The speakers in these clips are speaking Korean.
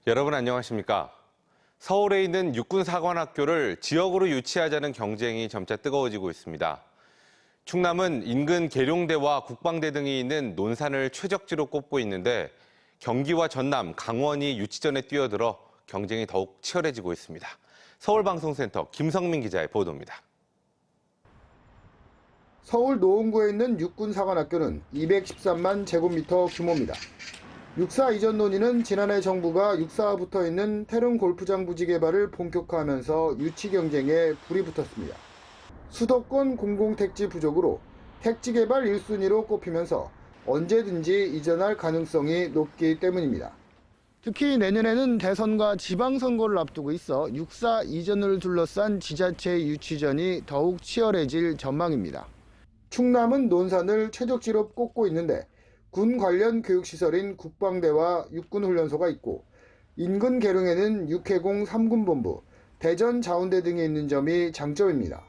여러분 안녕하십니까? 서울에 있는 육군사관학교를 지역으로 유치하자는 경쟁이 점차 뜨거워지고 있습니다. 충남은 인근 계룡대와 국방대 등이 있는 논산을 최적지로 꼽고 있는데 경기와 전남, 강원이 유치전에 뛰어들어 경쟁이 더욱 치열해지고 있습니다. 서울방송센터 김성민 기자의 보도입니다. 서울 노원구에 있는 육군사관학교는 213만 제곱미터 규모입니다. 육사 이전 논의는 지난해 정부가 육사와 붙어 있는 태릉 골프장 부지 개발을 본격화하면서 유치 경쟁에 불이 붙었습니다. 수도권 공공택지 부족으로 택지 개발 1순위로 꼽히면서 언제든지 이전할 가능성이 높기 때문입니다. 특히 내년에는 대선과 지방선거를 앞두고 있어 육사 이전을 둘러싼 지자체 유치전이 더욱 치열해질 전망입니다. 충남은 논산을 최적지로 꼽고 있는데 군 관련 교육시설인 국방대와 육군훈련소가 있고 인근 계룡에는 육해공 3군본부, 대전 자운대 등이 있는 점이 장점입니다.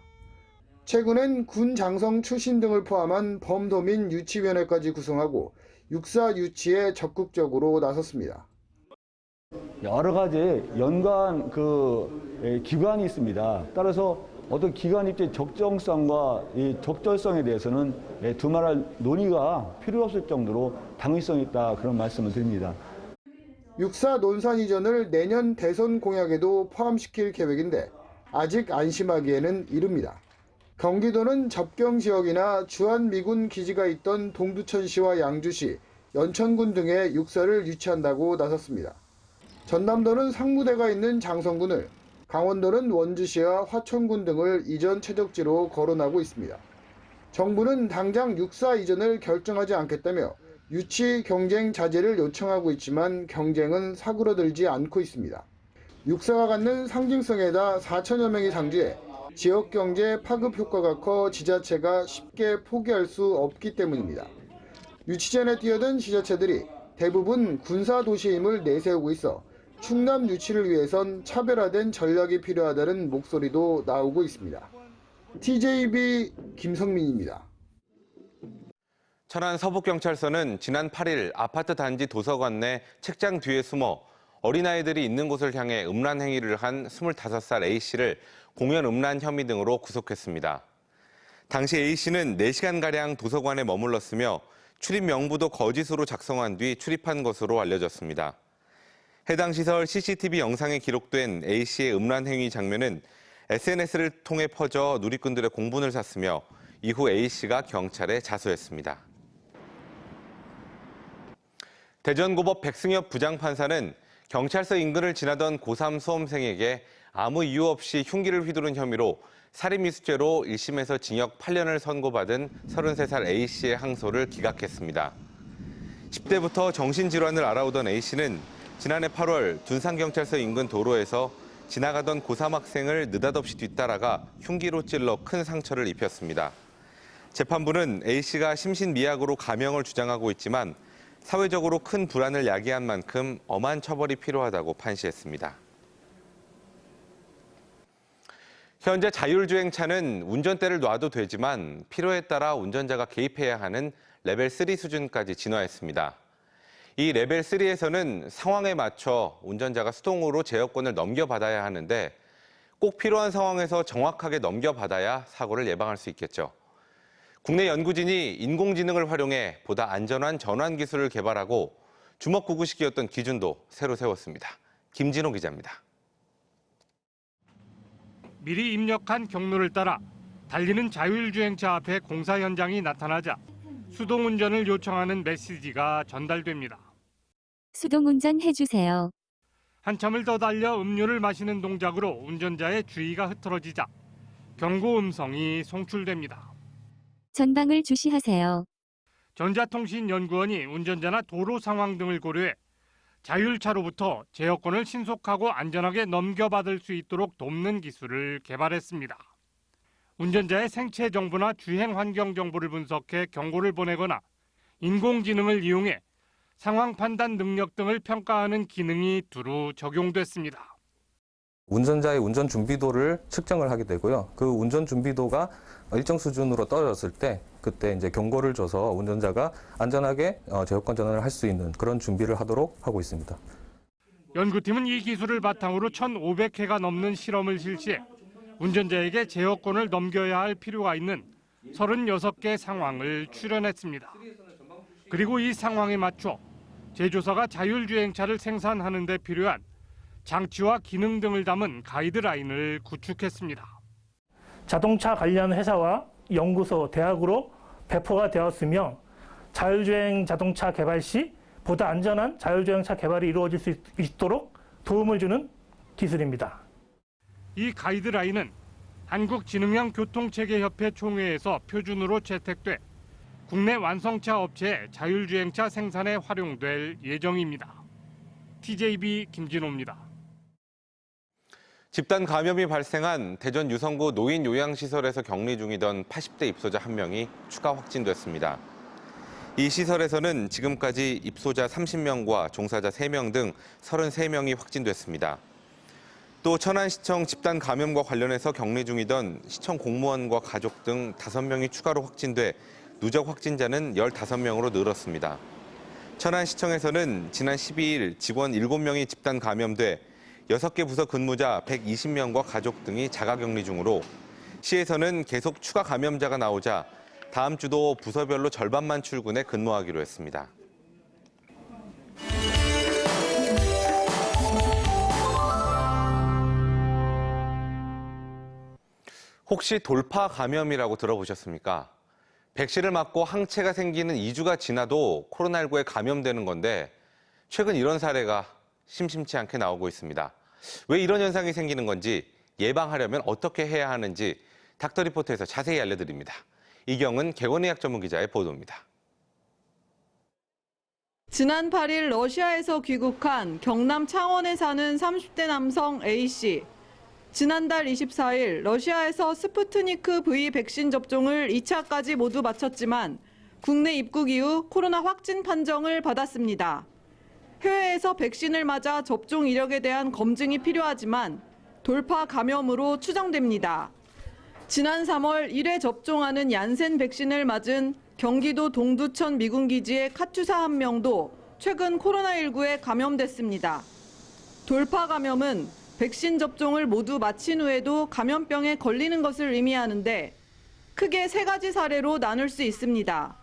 최근엔 군 장성 출신 등을 포함한 범도민 유치위원회까지 구성하고 육사 유치에 적극적으로 나섰습니다. 여러 가지 연관 기관이 있습니다. 따라서 어떤 기관 입지의 적정성과 이 적절성에 대해서는 두말할 논의가 필요 없을 정도로 당위성이 있다, 그런 말씀을 드립니다. 육사 논산 이전을 내년 대선 공약에도 포함시킬 계획인데 아직 안심하기에는 이릅니다. 경기도는 접경 지역이나 주한미군 기지가 있던 동두천시와 양주시, 연천군 등에 육사를 유치한다고 나섰습니다. 전남도는 상무대가 있는 장성군을, 강원도는 원주시와 화천군 등을 이전 최적지로 거론하고 있습니다. 정부는 당장 육사 이전을 결정하지 않겠다며 유치 경쟁 자제를 요청하고 있지만 경쟁은 사그러들지 않고 있습니다. 육사가 갖는 상징성에다 4천여 명이 상주해 지역 경제 파급 효과가 커 지자체가 쉽게 포기할 수 없기 때문입니다. 유치전에 뛰어든 지자체들이 대부분 군사 도시임을 내세우고 있어 충남 유치를 위해선 차별화된 전략이 필요하다는 목소리도 나오고 있습니다. TJB 김성민입니다. 천안 서북경찰서는 지난 8일 아파트 단지 도서관 내 책장 뒤에 숨어 어린아이들이 있는 곳을 향해 음란 행위를 한 25살 A씨를 공연 음란 혐의 등으로 구속했습니다. 당시 A씨는 4시간가량 도서관에 머물렀으며 출입 명부도 거짓으로 작성한 뒤 출입한 것으로 알려졌습니다. 해당 시설 CCTV 영상에 기록된 A씨의 음란 행위 장면은 SNS를 통해 퍼져 누리꾼들의 공분을 샀으며 이후 A씨가 경찰에 자수했습니다. 대전고법 백승엽 부장판사는 경찰서 인근을 지나던 고3 수험생에게 아무 이유 없이 흉기를 휘두른 혐의로 살인미수죄로 1심에서 징역 8년을 선고받은 33살 A씨의 항소를 기각했습니다. 10대부터 정신질환을 앓아오던 A씨는 지난해 8월 둔산경찰서 인근 도로에서 지나가던 고3 학생을 느닷없이 뒤따라가 흉기로 찔러 큰 상처를 입혔습니다. 재판부는 A씨가 심신미약으로 가명을 주장하고 있지만 사회적으로 큰 불안을 야기한 만큼 엄한 처벌이 필요하다고 판시했습니다. 현재 자율주행차는 운전대를 놔도 되지만 필요에 따라 운전자가 개입해야 하는 레벨 3 수준까지 진화했습니다. 이 레벨 3에서는 상황에 맞춰 운전자가 수동으로 제어권을 넘겨받아야 하는데 꼭 필요한 상황에서 정확하게 넘겨받아야 사고를 예방할 수 있겠죠. 국내 연구진이 인공지능을 활용해 보다 안전한 전환 기술을 개발하고 주먹구구식이었던 기준도 새로 세웠습니다. 김진호 기자입니다. 미리 입력한 경로를 따라 달리는 자율주행차 앞에 공사 현장이 나타나자 수동운전을 요청하는 메시지가 전달됩니다. 수동운전 해주세요. 한참을 더 달려 음료를 마시는 동작으로 운전자의 주의가 흐트러지자 경고 음성이 송출됩니다. 전방을 주시하세요. 전자통신연구원이 운전자나 도로 상황 등을 고려해 자율차로부터 제어권을 신속하고 안전하게 넘겨받을 수 있도록 돕는 기술을 개발했습니다. 운전자의 생체 정보나 주행 환경 정보를 분석해 경고를 보내거나 인공지능을 이용해 상황 판단 능력 등을 평가하는 기능이 두루 적용됐습니다. 운전자의 운전 준비도를 측정을 하게 되고요. 그 운전 준비도가 일정 수준으로 떨어졌을 때 그때 이제 경고를 줘서 운전자가 안전하게 제어권 전환을 할 수 있는 그런 준비를 하도록 하고 있습니다. 연구팀은 이 기술을 바탕으로 1,500회가 넘는 실험을 실시해 운전자에게 제어권을 넘겨야 할 필요가 있는 36개 상황을 추론했습니다. 그리고 이 상황에 맞춰 제조사가 자율주행차를 생산하는 데 필요한 장치와 기능 등을 담은 가이드라인을 구축했습니다. 자동차 관련 회사와 연구소, 대학으로 배포가 되었으며 자율주행 자동차 개발 시 보다 안전한 자율주행차 개발이 이루어질 수 있도록 도움을 주는 기술입니다. 이 가이드라인은 한국지능형 교통체계협회 총회에서 표준으로 채택돼 국내 완성차 업체의 자율주행차 생산에 활용될 예정입니다. TJB 김진호입니다. 집단 감염이 발생한 대전 유성구 노인 요양시설에서 격리 중이던 80대 입소자 1명이 추가 확진됐습니다. 이 시설에서는 지금까지 입소자 30명과 종사자 3명 등 33명이 확진됐습니다. 또 천안시청 집단 감염과 관련해서 격리 중이던 시청 공무원과 가족 등 5명이 추가로 확진돼 누적 확진자는 15명으로 늘었습니다. 천안시청에서는 지난 12일 직원 7명이 집단 감염돼 6개 부서 근무자 120명과 가족 등이 자가격리 중으로 시에서는 계속 추가 감염자가 나오자 다음 주도 부서별로 절반만 출근해 근무하기로 했습니다. 혹시 돌파 감염이라고 들어보셨습니까? 백신을 맞고 항체가 생기는 2주가 지나도 코로나19에 감염되는 건데 최근 이런 사례가 심심치 않게 나오고 있습니다. 왜 이런 현상이 생기는 건지, 예방하려면 어떻게 해야 하는지 닥터리포트에서 자세히 알려드립니다. 이경은 개원의학 전문기자의 보도입니다. 지난 8일 러시아에서 귀국한 경남 창원에 사는 30대 남성 A씨. 지난달 24일 러시아에서 스푸트니크 V 백신 접종을 2차까지 모두 마쳤지만 국내 입국 이후 코로나 확진 판정을 받았습니다. 해외에서 백신을 맞아 접종 이력에 대한 검증이 필요하지만 돌파 감염으로 추정됩니다. 지난 3월 1회 접종하는 얀센 백신을 맞은 경기도 동두천 미군기지의 카투사 1명도 최근 코로나19에 감염됐습니다. 돌파 감염은 백신 접종을 모두 마친 후에도 감염병에 걸리는 것을 의미하는데 크게 3가지 사례로 나눌 수 있습니다.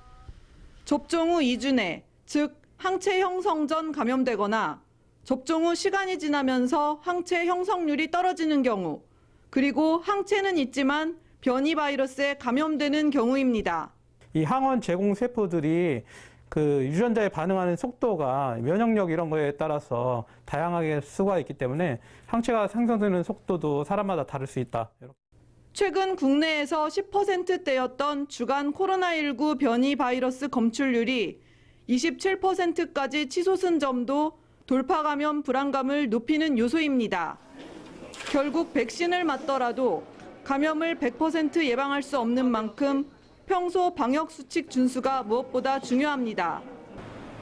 접종 후 2주 내, 즉 항체 형성 전 감염되거나 접종 후 시간이 지나면서 항체 형성률이 떨어지는 경우, 그리고 항체는 있지만 변이 바이러스에 감염되는 경우입니다. 이 항원 제공 세포들이 그 유전자에 반응하는 속도가 면역력 이런 거에 따라서 다양하게 수가 있기 때문에 항체가 생성되는 속도도 사람마다 다를 수 있다. 최근 국내에서 10%대였던 주간 코로나19 변이 바이러스 검출률이 27%까지 치솟은 점도 돌파 감염 불안감을 높이는 요소입니다. 결국 백신을 맞더라도 감염을 100% 예방할 수 없는 만큼 평소 방역 수칙 준수가 무엇보다 중요합니다.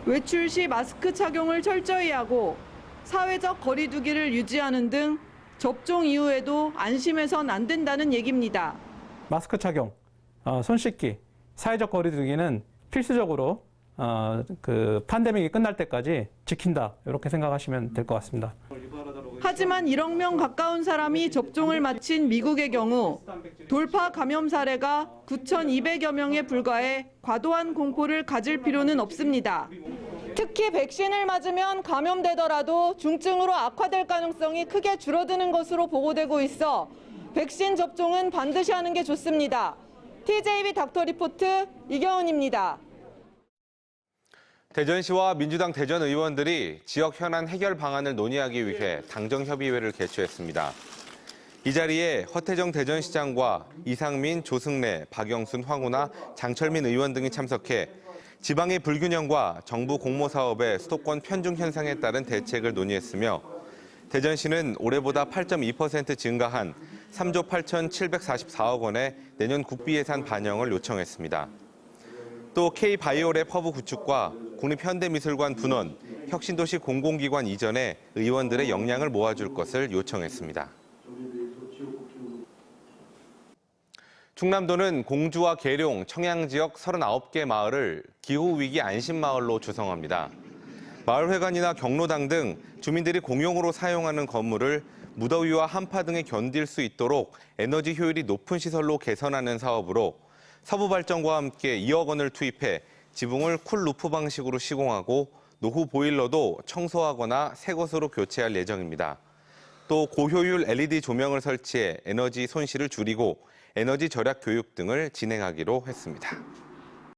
외출 시 마스크 착용을 철저히 하고 사회적 거리 두기를 유지하는 등 접종 이후에도 안심해선 안 된다는 얘기입니다. 마스크 착용, 손 씻기, 사회적 거리 두기는 필수적으로 그 팬데믹이 끝날 때까지 지킨다. 이렇게 생각하시면 될 것 같습니다. 하지만 1억 명 가까운 사람이 접종을 마친 미국의 경우 돌파 감염 사례가 9,200여 명에 불과해 과도한 공포를 가질 필요는 없습니다. 특히 백신을 맞으면 감염되더라도 중증으로 악화될 가능성이 크게 줄어드는 것으로 보고되고 있어 백신 접종은 반드시 하는 게 좋습니다. TJB 닥터리포트 이경은입니다. 대전시와 민주당 대전 의원들이 지역 현안 해결 방안을 논의하기 위해 당정협의회를 개최했습니다. 이 자리에 허태정 대전시장과 이상민, 조승래, 박영순, 황운하, 장철민 의원 등이 참석해 지방의 불균형과 정부 공모사업의 수도권 편중 현상에 따른 대책을 논의했으며 대전시는 올해보다 8.2% 증가한 3조 8,744억 원의 내년 국비 예산 반영을 요청했습니다. 또 K바이오랩 허브 구축과 국립현대미술관 분원, 혁신도시 공공기관 이전에 의원들의 역량을 모아줄 것을 요청했습니다. 충남도는 공주와 계룡, 청양 지역 39개 마을을 기후위기 안심마을로 조성합니다. 마을회관이나 경로당 등 주민들이 공용으로 사용하는 건물을 무더위와 한파 등에 견딜 수 있도록 에너지 효율이 높은 시설로 개선하는 사업으로 서부발전과 함께 2억 원을 투입해 지붕을 쿨루프 방식으로 시공하고 노후 보일러도 청소하거나 새 것으로 교체할 예정입니다. 또 고효율 LED 조명을 설치해 에너지 손실을 줄이고 에너지 절약 교육 등을 진행하기로 했습니다.